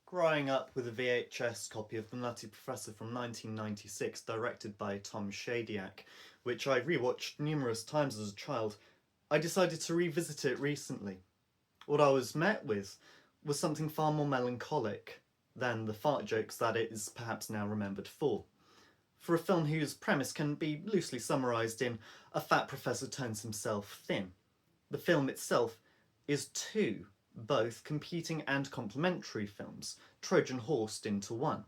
Growing up with a VHS copy of The Nutty Professor from 1996, directed by Tom Shadyac, which I rewatched numerous times as a child, I decided to revisit it recently. What I was met with was something far more melancholic than the fart jokes that it is perhaps now remembered for. For a film whose premise can be loosely summarised in a fat professor turns himself thin, the film itself is two, both competing and complementary films, Trojan horsed into one.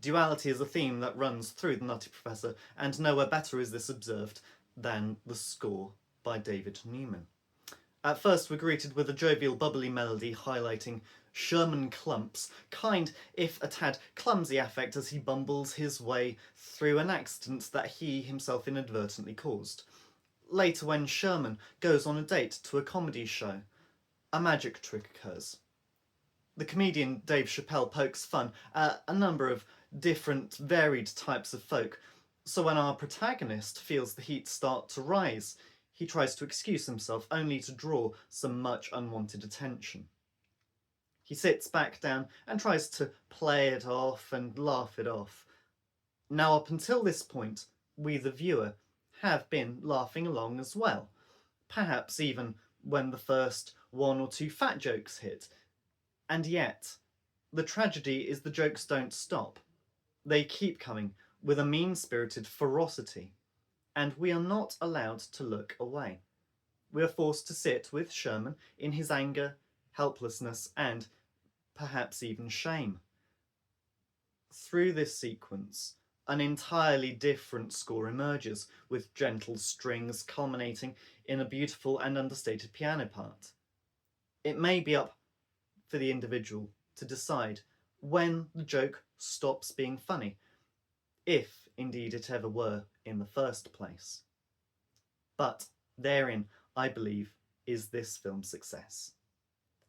Duality is a theme that runs through The Nutty Professor, and nowhere better is this observed than the score by David Newman. At first we're greeted with a jovial, bubbly melody highlighting Sherman Clump's kind, if a tad clumsy affect as he bumbles his way through an accident that he himself inadvertently caused. Later, when Sherman goes on a date to a comedy show, a magic trick occurs. The comedian Dave Chappelle pokes fun at a number of different, varied types of folk, so when our protagonist feels the heat start to rise, he tries to excuse himself only to draw some much unwanted attention. He sits back down and tries to play it off and laugh it off. Now, up until this point, we, the viewer, have been laughing along as well, perhaps even when the first one or two fat jokes hit. And yet, the tragedy is the jokes don't stop. They keep coming with a mean-spirited ferocity, and we are not allowed to look away. We are forced to sit with Sherman in his anger, helplessness, and perhaps even shame. Through this sequence, an entirely different score emerges, with gentle strings culminating in a beautiful and understated piano part. It may be up for the individual to decide when the joke stops being funny, if indeed it ever were in the first place. But therein, I believe, is this film's success.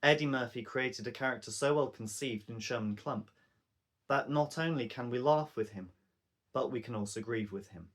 Eddie Murphy created a character so well conceived in Sherman Clump that not only can we laugh with him, but we can also grieve with him.